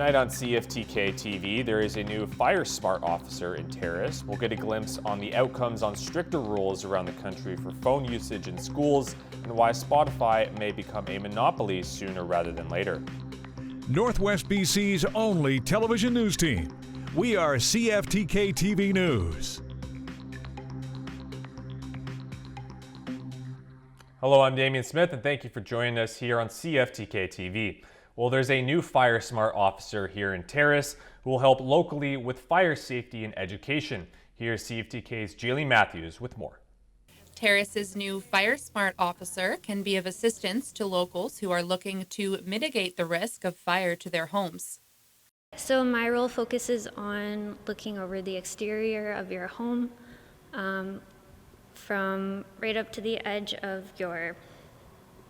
Tonight on CFTK-TV, there is a new Fire Smart officer in Terrace. We'll get a glimpse on the outcomes on stricter rules around the country for phone usage in schools and why Spotify may become a monopoly sooner rather than later. Northwest BC's only television news team. We are CFTK-TV News. Hello, I'm Damian Smith, and thank you for joining us here on CFTK-TV. Well, there's a new Fire Smart officer here in Terrace who will help locally with fire safety and education. Here's CFTK's Jayleen Matthews with more. Terrace's new Fire Smart officer can be of assistance to locals who are looking to mitigate the risk of fire to their homes. So my role focuses on looking over the exterior of your home, from right up to the edge of your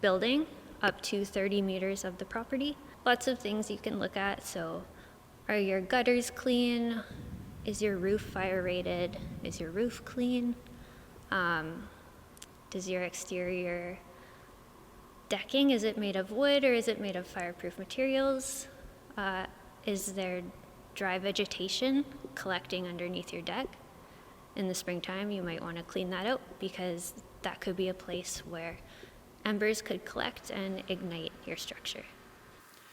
building, up to 30 meters of the property. Lots of things you can look at. So are your gutters clean? Is your roof fire rated? Is your roof clean? Does your exterior decking, is it made of wood or is it made of fireproof materials? Is there dry vegetation collecting underneath your deck? In the springtime, you might want to clean that out because that could be a place where embers could collect and ignite your structure.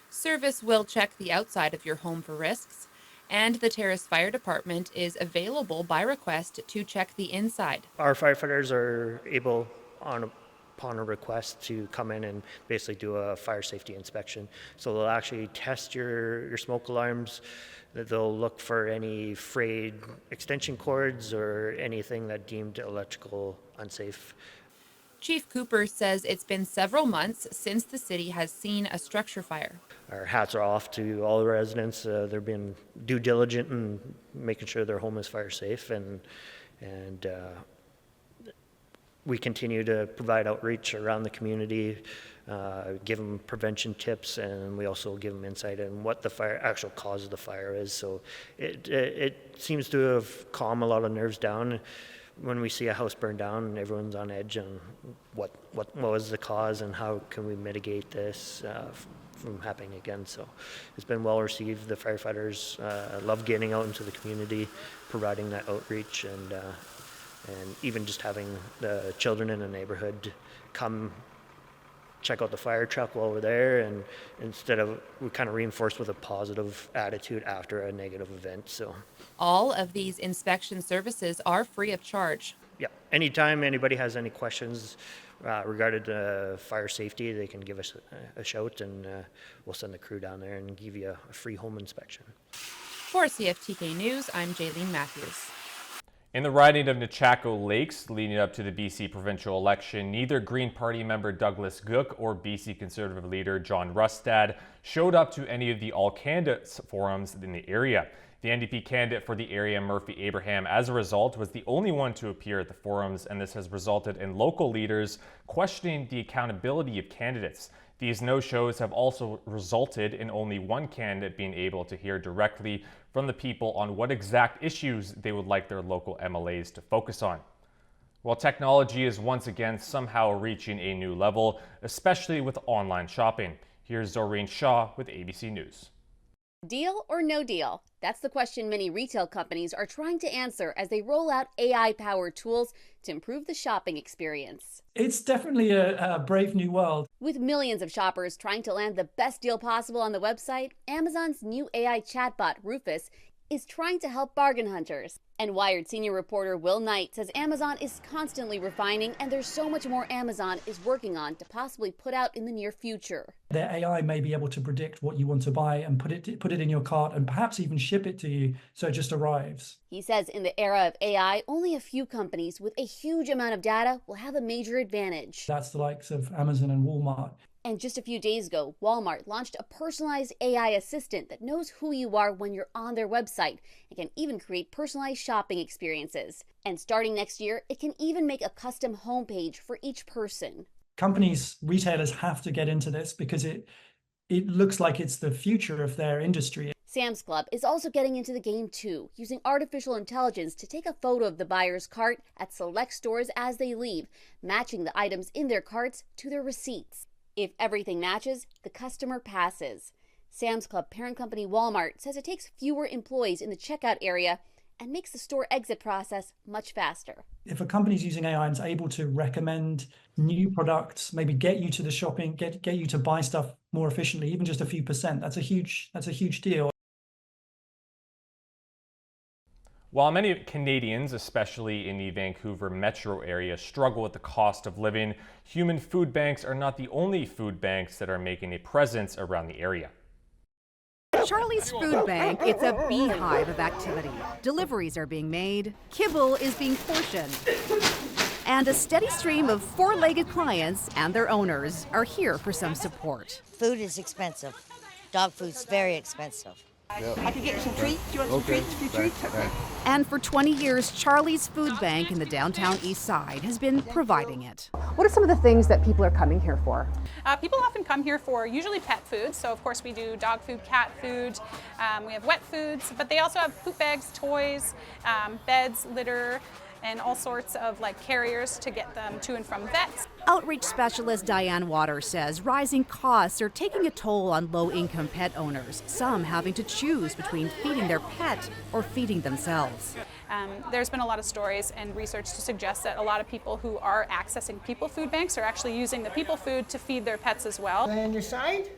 Service will check the outside of your home for risks, and the Terrace Fire Department is available by request to check the inside. Our firefighters are able, upon a request, to come in and basically do a fire safety inspection. So they'll actually test your smoke alarms. They'll look for any frayed extension cords or anything that deemed electrical unsafe. Chief Cooper says it's been several months since the city has seen a structure fire. Our hats are off to all the residents. They're being due diligent in making sure their home is fire safe, and we continue to provide outreach around the community, give them prevention tips, and we also give them insight on what the actual cause of the fire is. So it seems to have calmed a lot of nerves down when we see a house burn down and everyone's on edge on what was the cause and how can we mitigate this from happening again. So it's been well received. The firefighters love getting out into the community, providing that outreach, and even just having the children in the neighborhood come check out the fire truck while we're there, and we kind of reinforce with a positive attitude after a negative event. So all of these inspection services are free of charge. Yeah, anytime anybody has any questions regarding fire safety, they can give us a shout, and we'll send the crew down there and give you a free home inspection. For CFTK News, I'm Jayleen Matthews. In the riding of Nechako Lakes leading up to the BC provincial election, neither Green Party member Douglas Gook or BC Conservative leader John Rustad showed up to any of the all-candidates forums in the area. The NDP candidate for the area, Murphy Abraham, as a result, was the only one to appear at the forums, and this has resulted in local leaders questioning the accountability of candidates. These no-shows have also resulted in only one candidate being able to hear directly from the people on what exact issues they would like their local MLAs to focus on. Well, technology is once again somehow reaching a new level, especially with online shopping. Here's Doreen Shaw with ABC News. Deal or no deal? That's the question many retail companies are trying to answer as they roll out AI-powered tools to improve the shopping experience. It's definitely a brave new world. With millions of shoppers trying to land the best deal possible on the website, Amazon's new AI chatbot, Rufus, is trying to help bargain hunters. And Wired senior reporter Will Knight says Amazon is constantly refining, and there's so much more Amazon is working on to possibly put out in the near future. Their AI may be able to predict what you want to buy and put it in your cart and perhaps even ship it to you so it just arrives. He says in the era of AI, only a few companies with a huge amount of data will have a major advantage. That's the likes of Amazon and Walmart. And just a few days ago, Walmart launched a personalized AI assistant that knows who you are when you're on their website and can even create personalized shopping experiences. And starting next year, it can even make a custom homepage for each person. Companies, retailers have to get into this because it looks like it's the future of their industry. Sam's Club is also getting into the game too, using artificial intelligence to take a photo of the buyer's cart at select stores as they leave, matching the items in their carts to their receipts. If everything matches, the customer passes. Sam's Club parent company Walmart says it takes fewer employees in the checkout area and makes the store exit process much faster. If a company's using AI and is able to recommend new products, maybe get you to the shopping, get you to buy stuff more efficiently, even just a few percent, that's a huge deal. While many Canadians, especially in the Vancouver metro area, struggle with the cost of living, human food banks are not the only food banks that are making a presence around the area. Charlie's Food Bank, it's a beehive of activity. Deliveries are being made, kibble is being portioned, and a steady stream of four-legged clients and their owners are here for some support. Food is expensive. Dog food's very expensive. Yep. I can get you some treats. Do you want some treats? A few treats? Okay. And for 20 years, Charlie's Food Bank in the downtown east side has been providing it. What are some of the things that people are coming here for? People often come here for usually pet food. So of course we do dog food, cat food. We have wet foods, but they also have poop bags, toys, beds, litter, and all sorts of carriers to get them to and from vets. Outreach specialist Diane Waters says rising costs are taking a toll on low-income pet owners, some having to choose between feeding their pet or feeding themselves. There's been a lot of stories and research to suggest that a lot of people who are accessing people food banks are actually using the people food to feed their pets as well. On your side?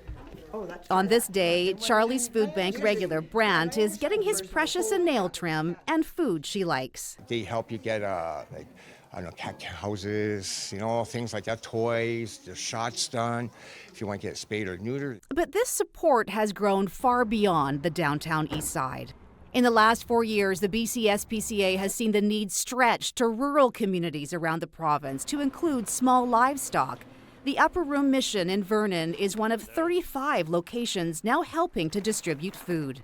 On this day, Charlie's Food Bank regular Brant is getting his precious a nail trim and food she likes. They help you get cat houses, things like that, toys, the shots done, if you want to get spayed or neutered. But this support has grown far beyond the downtown east side. In the last 4 years, the BC SPCA has seen the need stretch to rural communities around the province to include small livestock. The Upper Room Mission in Vernon is one of 35 locations now helping to distribute food.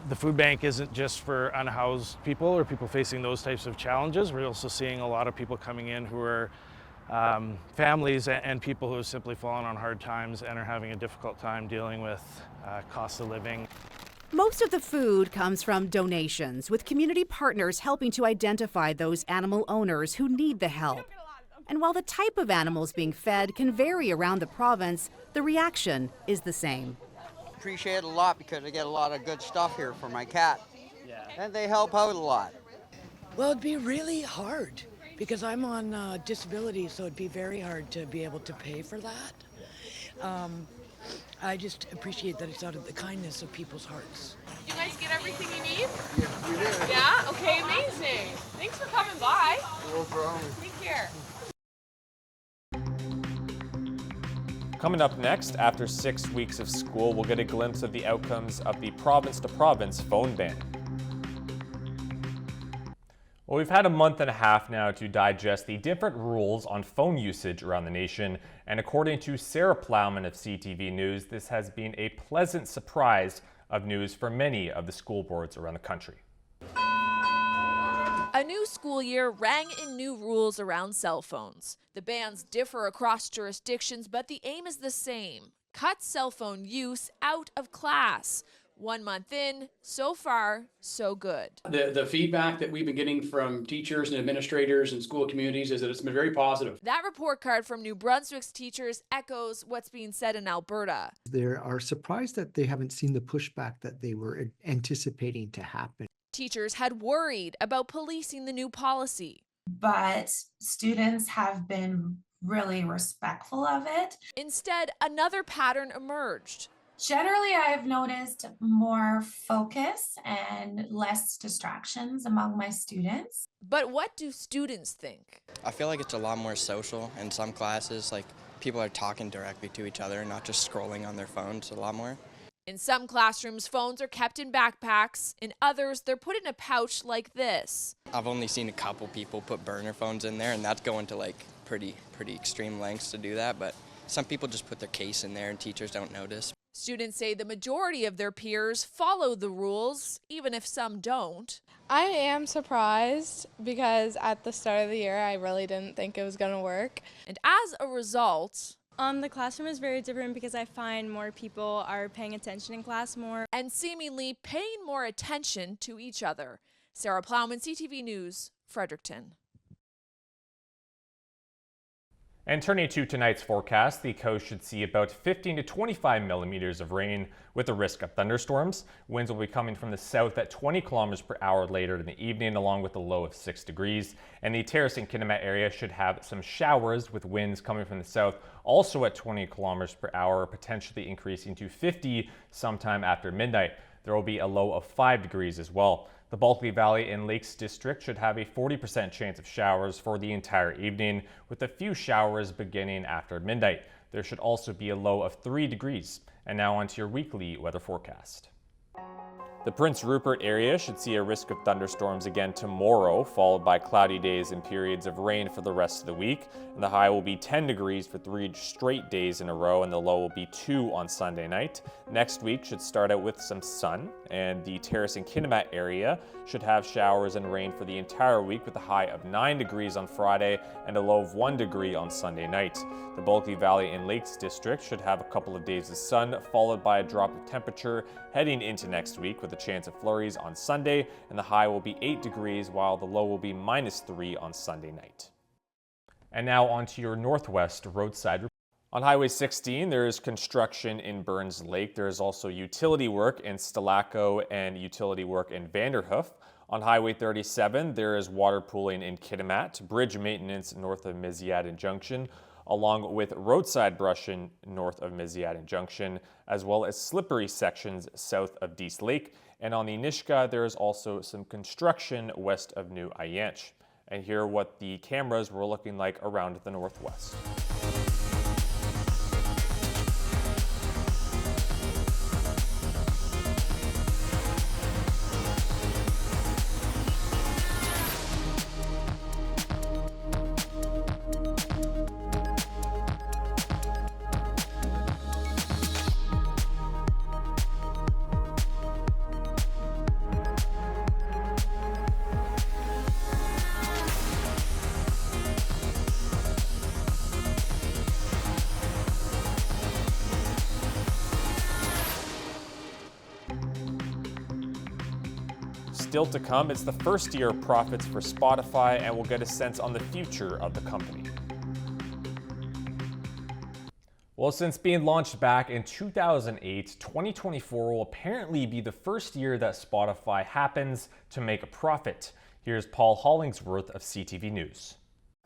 The food bank isn't just for unhoused people or people facing those types of challenges. We're also seeing a lot of people coming in who are families and people who have simply fallen on hard times and are having a difficult time dealing with cost of living. Most of the food comes from donations, with community partners helping to identify those animal owners who need the help. And while the type of animals being fed can vary around the province, the reaction is the same. Appreciate it a lot because I get a lot of good stuff here for my cat. Yeah. And they help out a lot. Well, it'd be really hard because I'm on disability, so it'd be very hard to be able to pay for that. I just appreciate that it's out of the kindness of people's hearts. You guys get everything you need? Yeah, we did. Yeah? Okay, amazing. Thanks for coming by. No problem. Take care. Coming up next, after 6 weeks of school, we'll get a glimpse of the outcomes of the province-to-province phone ban. Well, we've had a month and a half now to digest the different rules on phone usage around the nation, and according to Sarah Plowman of CTV News, this has been a pleasant surprise of news for many of the school boards around the country. A new school year rang in new rules around cell phones. The bans differ across jurisdictions, but the aim is the same: cut cell phone use out of class. 1 month in, so far, so good. The feedback that we've been getting from teachers and administrators and school communities is that it's been very positive. That report card from New Brunswick's teachers echoes what's being said in Alberta. They are surprised that they haven't seen the pushback that they were anticipating to happen. Teachers had worried about policing the new policy. But students have been really respectful of it. Instead, another pattern emerged. Generally, I've noticed more focus and less distractions among my students. But what do students think? I feel like it's a lot more social in some classes. People are talking directly to each other and not just scrolling on their phones a lot more. In some classrooms, phones are kept in backpacks. In others, they're put in a pouch like this. I've only seen a couple people put burner phones in there, and that's going to pretty extreme lengths to do that. But some people just put their case in there and teachers don't notice. Students say the majority of their peers follow the rules, even if some don't. I am surprised because at the start of the year, I really didn't think it was going to work. And as a result, the classroom is very different because I find more people are paying attention in class more. And seemingly paying more attention to each other. Sarah Plowman, CTV News, Fredericton. And turning to tonight's forecast, the coast should see about 15 to 25 millimeters of rain with a risk of thunderstorms. Winds will be coming from the south at 20 kilometers per hour later in the evening, along with a low of 6 degrees. And the Terrace and Kitimat area should have some showers with winds coming from the south, also at 20 kilometers per hour, potentially increasing to 50 sometime after midnight. There will be a low of 5 degrees as well. The Bulkley Valley and Lakes District should have a 40% chance of showers for the entire evening, with a few showers beginning after midnight. There should also be a low of 3 degrees. And now onto your weekly weather forecast. The Prince Rupert area should see a risk of thunderstorms again tomorrow, followed by cloudy days and periods of rain for the rest of the week. And the high will be 10 degrees for 3 straight days in a row, and the low will be 2 on Sunday night. Next week should start out with some sun, and the Terrace and Kitimat area should have showers and rain for the entire week, with a high of 9 degrees on Friday and a low of 1 degree on Sunday night. The Bulkley Valley and Lakes District should have a couple of days of sun, followed by a drop of temperature heading into next week, with a chance of flurries on Sunday, and the high will be 8 degrees while the low will be -3 on Sunday night. And now onto your northwest roadside report. On Highway 16, there is construction in Burns Lake. There is also utility work in Stalaco and utility work in Vanderhoof. On Highway 37, there is water pooling in Kitimat, bridge maintenance north of Misiadin Junction, along with roadside brushing north of Misiadin Junction, as well as slippery sections south of Dease Lake. And on the Nishka, there is also some construction west of New Ayanch. And here are what the cameras were looking like around the northwest. Still to come, it's the first year of profits for Spotify, and we'll get a sense on the future of the company. Well, since being launched back in 2008, 2024 will apparently be the first year that Spotify happens to make a profit. Here's Paul Hollingsworth of CTV News.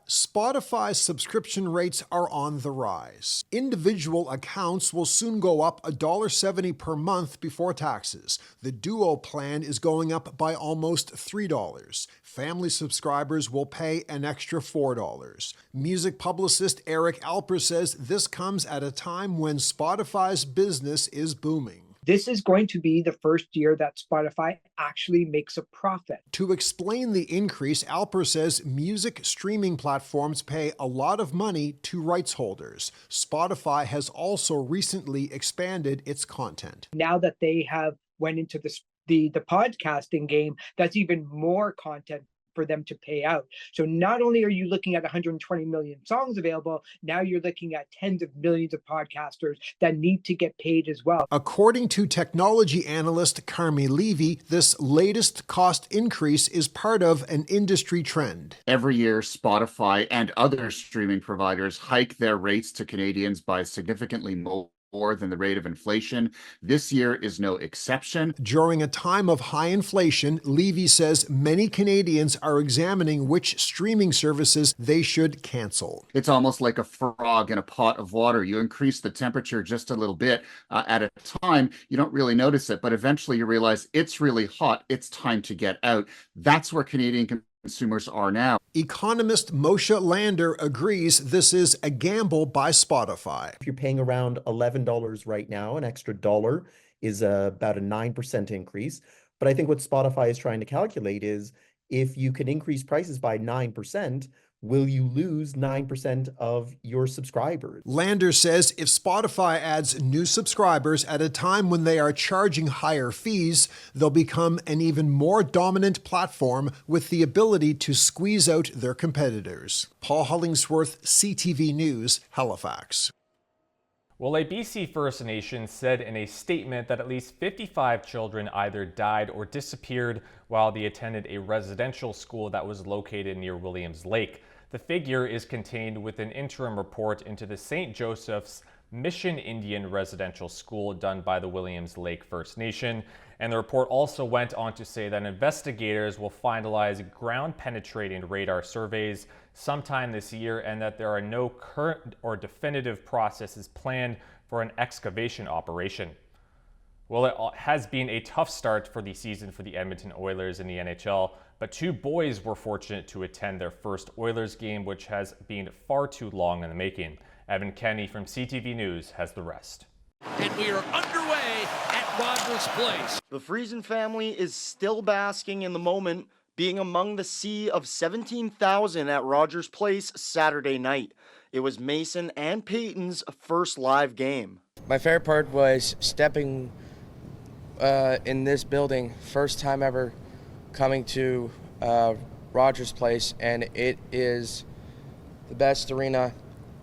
Spotify's subscription rates are on the rise. Individual accounts will soon go up $1.70 per month before taxes. The Duo plan is going up by almost $3. Family subscribers will pay an extra $4. Music publicist Eric Alper says this comes at a time when Spotify's business is booming. This is going to be the first year that Spotify actually makes a profit. To explain the increase, Alper says music streaming platforms pay a lot of money to rights holders. Spotify has also recently expanded its content. Now that they have went into the podcasting game, that's even more content for them to pay out. So not only are you looking at 120 million songs available, now you're looking at tens of millions of podcasters that need to get paid as well. According to technology analyst Carmi Levy, this latest cost increase is part of an industry trend. Every year, Spotify and other streaming providers hike their rates to Canadians by significantly more than the rate of inflation. This year is no exception. During a time of high inflation, Levy says many Canadians are examining which streaming services they should cancel. It's almost like a frog in a pot of water. You increase the temperature just a little bit at a time. You don't really notice it, but eventually you realize it's really hot. It's time to get out. That's where Canadian consumers are now. Economist Moshe Lander agrees this is a gamble by Spotify. If you're paying around $11 right now, an extra dollar is about a 9% increase. But I think what Spotify is trying to calculate is if you can increase prices by 9%, will you lose 9% of your subscribers? Lander says if Spotify adds new subscribers at a time when they are charging higher fees, they'll become an even more dominant platform with the ability to squeeze out their competitors. Paul Hollingsworth, CTV News, Halifax. Well, a BC First Nation said in a statement that at least 55 children either died or disappeared while they attended a residential school that was located near Williams Lake. The figure is contained with an interim report into the St. Joseph's Mission Indian Residential School done by the Williams Lake First Nation. And the report also went on to say that investigators will finalize ground-penetrating radar surveys sometime this year and that there are no current or definitive processes planned for an excavation operation. Well, it has been a tough start for the season for the Edmonton Oilers in the NHL, but two boys were fortunate to attend their first Oilers game, which has been far too long in the making. Evan Kenny from CTV News has the rest. And we are underway at Rogers Place. The Friesen family is still basking in the moment, being among the sea of 17,000 at Rogers Place Saturday night. It was Mason and Peyton's first live game. My favorite part was stepping in this building, first time ever coming to Rogers Place, and it is the best arena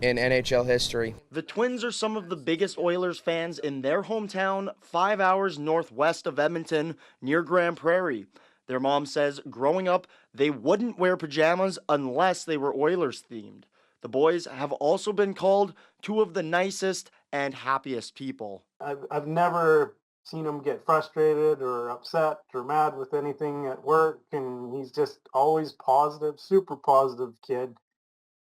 in NHL history. The Twins are some of the biggest Oilers fans in their hometown, 5 hours northwest of Edmonton, near Grand Prairie. Their mom says growing up, they wouldn't wear pajamas unless they were Oilers themed. The boys have also been called two of the nicest and happiest people. I've never seen him get frustrated or upset or mad with anything at work, and he's just always positive, super positive kid.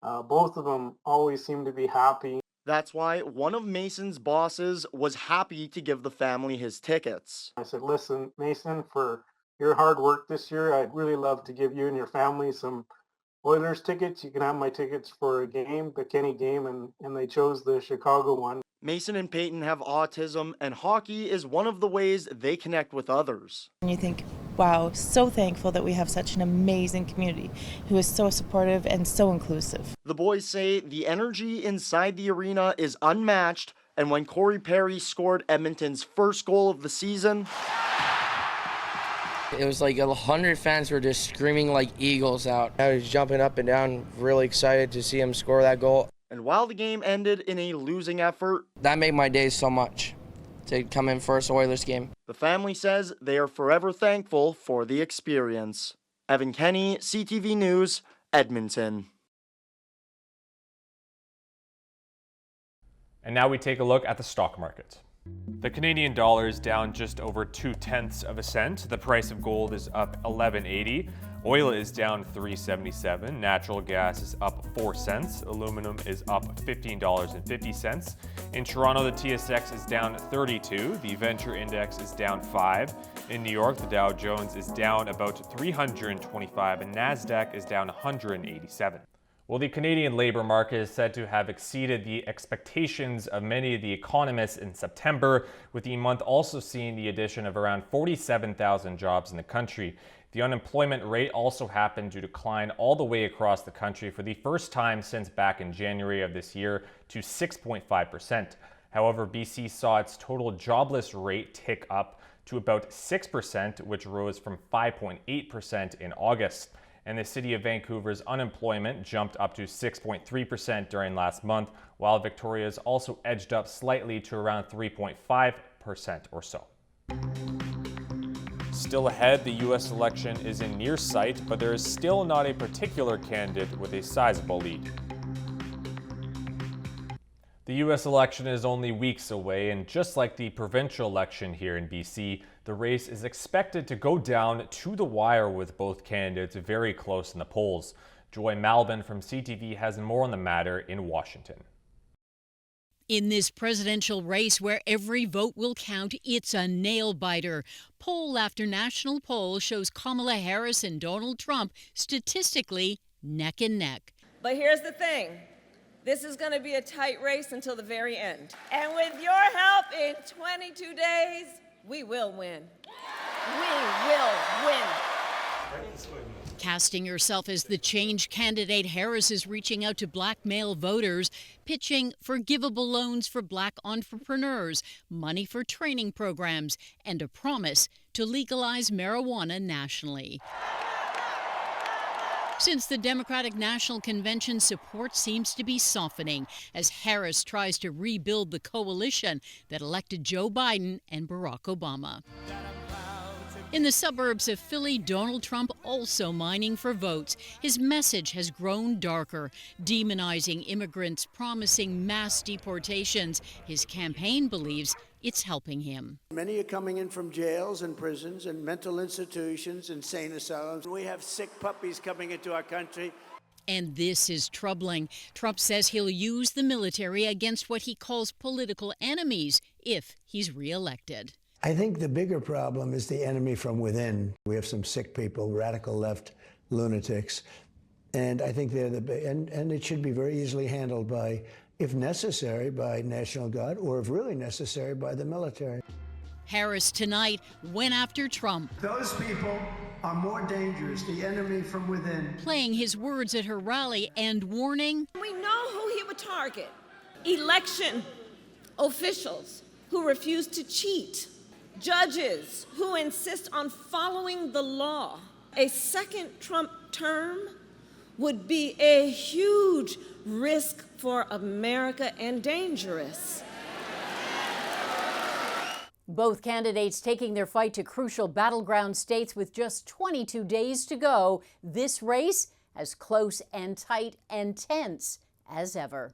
Both of them always seem to be happy. That's why one of Mason's bosses was happy to give the family his tickets. I said, listen, Mason, for your hard work this year, I'd really love to give you and your family some Oilers tickets. You can have my tickets for a game, the Kenny game, and they chose the Chicago one. Mason and Peyton have autism, and hockey is one of the ways they connect with others. And you think, wow, so thankful that we have such an amazing community who is so supportive and so inclusive. The boys say the energy inside the arena is unmatched, and when Corey Perry scored Edmonton's first goal of the season, it was like 100 fans were just screaming like eagles out. I was jumping up and down, really excited to see him score that goal. And while the game ended in a losing effort, that made my day so much to come in first Oilers game. The family says they are forever thankful for the experience. Evan Kenny, CTV News, Edmonton. And now we take a look at the stock market. The Canadian dollar is down just over 0.2 cents. The price of gold is up $11.80. Oil is down $3.77. Natural gas is up 4 cents. Aluminum is up $15.50. In Toronto, the TSX is down 32. The Venture Index is down 5. In New York, the Dow Jones is down about 325, and NASDAQ is down 187. Well, the Canadian labor market is said to have exceeded the expectations of many of the economists in September, with the month also seeing the addition of around 47,000 jobs in the country. The unemployment rate also happened to decline all the way across the country for the first time since back in January of this year to 6.5%. However, BC saw its total jobless rate tick up to about 6%, which rose from 5.8% in August. And the city of Vancouver's unemployment jumped up to 6.3% during last month, while Victoria's also edged up slightly to around 3.5% or so. Still ahead, the U.S. election is in near sight, but there is still not a particular candidate with a sizable lead. The U.S. election is only weeks away, and just like the provincial election here in BC, the race is expected to go down to the wire with both candidates very close in the polls. Joy Malbin from CTV has more on the matter in Washington. In this presidential race where every vote will count, it's a nail-biter. Poll after national poll shows Kamala Harris and Donald Trump statistically neck and neck. But here's the thing. This is going to be a tight race until the very end. And with your help, in 22 days, we will win. We will win. Casting herself as the change candidate, Harris is reaching out to black male voters, pitching forgivable loans for black entrepreneurs, money for training programs, and a promise to legalize marijuana nationally. Since the Democratic National Convention, support seems to be softening as Harris tries to rebuild the coalition that elected Joe Biden and Barack Obama. In the suburbs of Philly, Donald Trump also mining for votes. His message has grown darker, demonizing immigrants, promising mass deportations. His campaign believes it's helping him. Many are coming in from jails and prisons and mental institutions, insane asylums. We have sick puppies coming into our country. And this is troubling. Trump says he'll use the military against what he calls political enemies if he's reelected. I think the bigger problem is the enemy from within. We have some sick people, radical left lunatics, and I think they're and it should be very easily handled by, if necessary, by National Guard, or if really necessary, by the military. Harris tonight went after Trump. Those people are more dangerous, the enemy from within. Playing his words at her rally and warning. We know who he would target. Election officials who refuse to cheat. Judges who insist on following the law. A second Trump term would be a huge risk for America and dangerous. Both candidates taking their fight to crucial battleground states with just 22 days to go. This race as close and tight and tense as ever.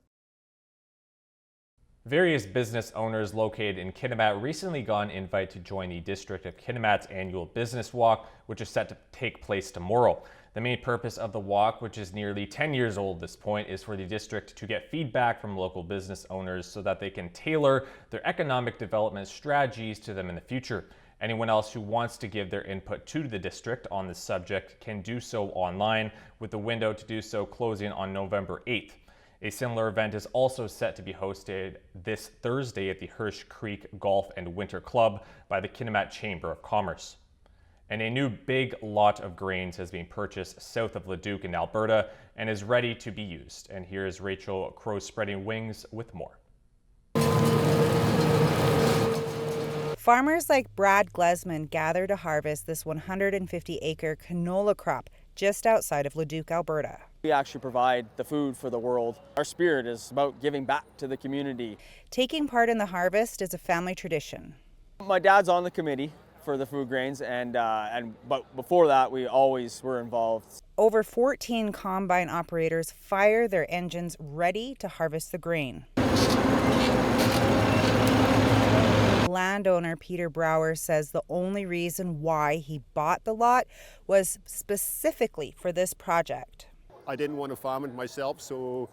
Various business owners located in Kitimat recently got an invite to join the District of Kitimat's annual business walk, which is set to take place tomorrow. The main purpose of the walk, which is nearly 10 years old at this point, is for the district to get feedback from local business owners so that they can tailor their economic development strategies to them in the future. Anyone else who wants to give their input to the district on this subject can do so online, with the window to do so closing on November 8th. A similar event is also set to be hosted this Thursday at the Hirsch Creek Golf and Winter Club by the Kitimat Chamber of Commerce. And a new big lot of grains has been purchased south of Leduc in Alberta and is ready to be used. And here is Rachel Crow Spreading Wings with more. Farmers like Brad Glesman gather to harvest this 150-acre canola crop just outside of Leduc, Alberta. We actually provide the food for the world. Our spirit is about giving back to the community. Taking part in the harvest is a family tradition. My dad's on the committee for the food grains, but before that, we always were involved. Over 14 combine operators fire their engines ready to harvest the grain. Landowner Peter Brower says the only reason why he bought the lot was specifically for this project. I didn't want to farm it myself, so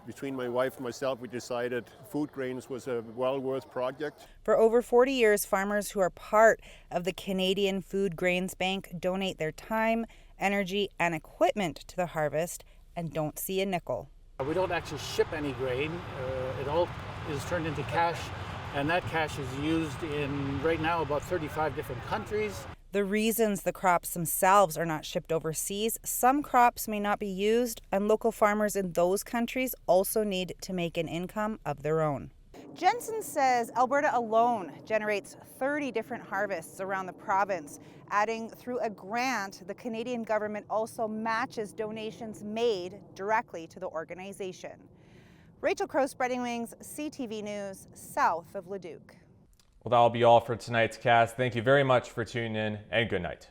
between my wife and myself, we decided food grains was a well-worth project. For over 40 years, farmers who are part of the Canadian Food Grains Bank donate their time, energy, and equipment to the harvest and don't see a nickel. We don't actually ship any grain. It all is turned into cash, and that cash is used in, right now, about 35 different countries. The reasons the crops themselves are not shipped overseas, some crops may not be used, and local farmers in those countries also need to make an income of their own. Jensen says Alberta alone generates 30 different harvests around the province. Adding through a grant, the Canadian government also matches donations made directly to the organization. Rachel Crow Spreading Wings, CTV News, south of Leduc. Well, that'll be all for tonight's cast. Thank you very much for tuning in, and good night.